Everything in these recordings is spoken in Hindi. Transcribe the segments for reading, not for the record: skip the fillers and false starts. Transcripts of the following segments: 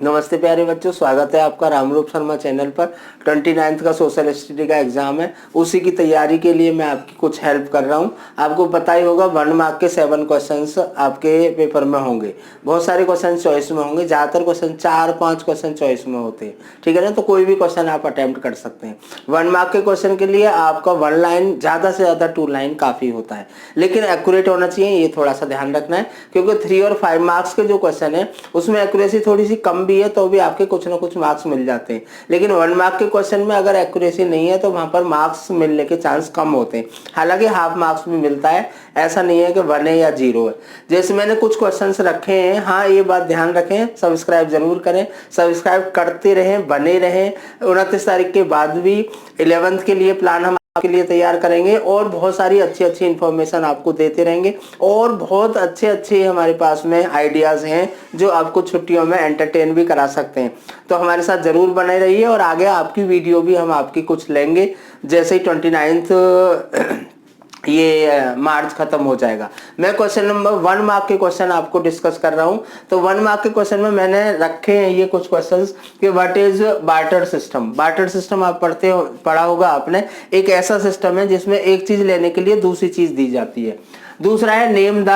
नमस्ते प्यारे बच्चों, स्वागत है आपका रामरूप शर्मा चैनल पर। 29th का सोशल स्टडी का एग्जाम है, उसी की तैयारी के लिए मैं आपकी कुछ हेल्प कर रहा हूं। आपको पता ही होगा 1 मार्क के 7 क्वेश्चंस आपके पेपर में होंगे। बहुत सारे क्वेश्चन चॉइस में होंगे, ज़्यादातर क्वेश्चन 4-5 क्वेश्चन चॉइस में होते हैं, ठीक है ना। तो कोई भी क्वेश्चन आप अटेम्प्ट कर सकते हैं। 1 मार्क के क्वेश्चन के लिए आपका 1 लाइन, ज़्यादा से ज़्यादा 2 लाइन काफ़ी होता है, लेकिन एक्यूरेट होना चाहिए, ये थोड़ा सा ध्यान रखना है। क्योंकि 3 और 5 मार्क्स के जो क्वेश्चन है उसमें एक्यूरेसी थोड़ी सी कम भी है तो भी आपके कुछ ना कुछ मार्क्स मिल जाते हैं, लेकिन 1 मार्क के क्वेश्चन में अगर एक्यूरेसी नहीं है तो वहां पर मार्क्स मिलने के चांस कम होते हैं। हालांकि हाफ मार्क्स भी मिलता है, ऐसा नहीं है कि 1 है या 0 है। जैसे मैंने कुछ क्वेश्चंस रखे हैं, हाँ ये बात ध्यान रखें, सब्सक्राइब जरूर करें, सब्सक्राइब करते रहें, बने रहें। 29 तारीख के बाद भी 11th के लिए प्लान हम आपके लिए तैयार करेंगे और बहुत सारी अच्छी अच्छी इंफॉर्मेशन आपको देते रहेंगे। और बहुत अच्छे अच्छे हमारे पास में आइडियाज हैं जो आपको छुट्टियों में एंटरटेन भी करा सकते हैं। तो हमारे साथ जरूर बने रहिए और आगे आपकी वीडियो भी हम आपकी कुछ लेंगे। जैसे ही 29 ये मार्च खत्म हो जाएगा। मैं क्वेश्चन नंबर 1 मार्क के क्वेश्चन आपको डिस्कस कर रहा हूं। तो 1 मार्क के क्वेश्चन में मैंने रखे हैं ये कुछ क्वेश्चंस कि what is barter system. Barter system आप पढ़ा होगा आपने। एक ऐसा सिस्टम है जिसमें एक चीज लेने के लिए दूसरी चीज दी जाती है। दूसरा है name the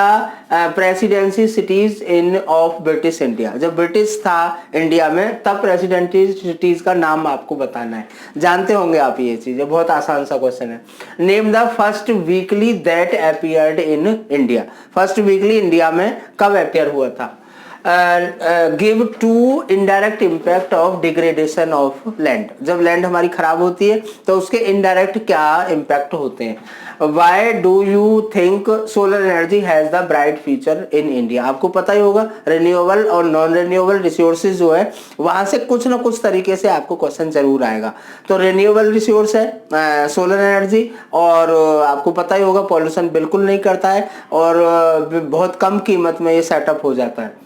presidency cities in of British India. जब ब्रिटिश था इंडिया में तब प्रेसिडेंसी सिटीज का नाम आपको बताना है। जानते होंगे आप ये चीजें, बहुत आसान सा क्वेश्चन है। Name the first weekly that appeared in India. First weekly India में कब अपीयर हुआ था। Give two indirect impact of degradation of land. जब लैंड हमारी खराब होती है तो उसके इनडायरेक्ट क्या इम्पैक्ट होते हैं। Why do you think solar energy has the bright future in India. आपको पता ही होगा रिन्यूएबल और नॉन रिन्यूएबल रिसोर्सेज जो है वहां से कुछ ना कुछ तरीके से आपको क्वेश्चन जरूर आएगा। तो रिन्यूएबल रिसोर्स है सोलर एनर्जी, और आपको पता ही होगा पॉल्यूशन बिल्कुल नहीं करता है और बहुत कम कीमत में ये सेटअप हो जाता है।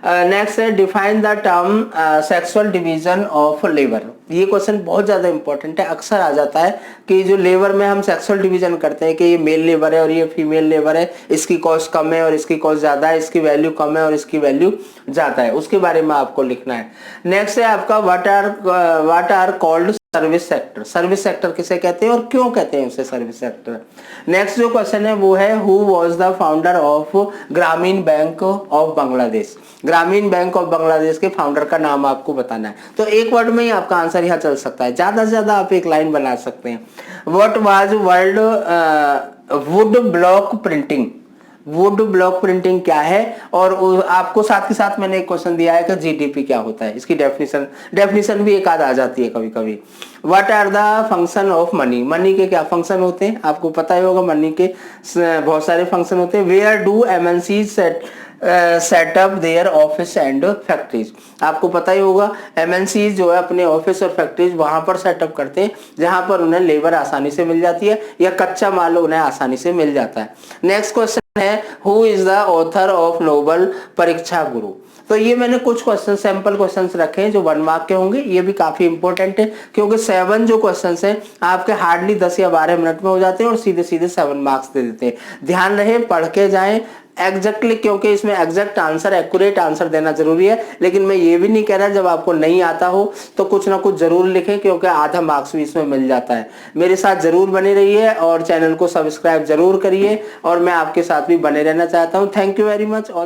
नेक्स्ट है define the term sexual division of labour. ये क्वेश्चन बहुत ज्यादा इंपॉर्टेंट है, अक्सर आ जाता है कि जो लेबर में हम सेक्सुअल डिवीजन करते हैं कि ये मेल लेबर है और ये फीमेल लेबर है, इसकी कॉस्ट कम है और इसकी कॉस्ट ज्यादा है, इसकी वैल्यू कम है और इसकी वैल्यू ज्यादा है, उसके बारे में आपको लिखना है। नेक्स्ट है आपका what are called service sector. Service sector किसे कहते हैं और क्यों कहते हैं उसे सर्विस सेक्टर। नेक्स्ट जो क्वेश्चन है वो है who was the founder of Grameen bank of Bangladesh. Grameen bank of Bangladesh के फाउंडर का नाम आपको बताना है। तो एक वर्ड में ही आपका आंसर यहाँ चल सकता है, ज्यादा से ज्यादा आप एक लाइन बना सकते हैं। What was world would block printing. Would block printing क्या है, और आपको साथ के साथ मैंने एक क्वेश्चन दिया है कि जीडीपी क्या होता है। इसकी डेफिनेशन भी एक आध आ जाती है कभी कभी। What are the function of money. Money के क्या फंक्शन होते हैं आपको पता ही होगा। मनी के बहुत सारे फंक्शन होते हैं। Where do MNCs set up their office and factories. आपको पता ही होगा एमएनसीज जो है अपने ऑफिस और फैक्ट्रीज वहां पर सेटअप करते हैं जहां पर उन्हें लेबर आसानी से मिल जाती है या कच्चा माल उन्हें आसानी से मिल जाता है। नेक्स्ट क्वेश्चन है who is the author of noble परीक्षा गुरु। तो ये मैंने कुछ क्वेश्चन सैंपल क्वेश्चंस रखे हैं जो 1 मार्क के होंगे। ये भी काफी इंपॉर्टेंट है क्योंकि 7 जो क्वेश्चंस हैं आपके हार्डली 10 या 12 मिनट में हो जाते हैं और सीधे सीधे 7 मार्क्स दे देते हैं। ध्यान रहे, पढ़ के जाएं एग्जैक्टली, क्योंकि इसमें एग्जैक्ट आंसर, एक्यूरेट आंसर देना जरूरी है। लेकिन मैं ये भी नहीं कह रहा जब आपको नहीं आता हो तो कुछ ना कुछ जरूर लिखें, क्योंकि आधा मार्क्स भी इसमें मिल जाता है। मेरे साथ जरूर बने रहिए और चैनल को सब्सक्राइब जरूर करिए और मैं आपके साथ भी बने रहना चाहता हूँ। Thank you very much. All the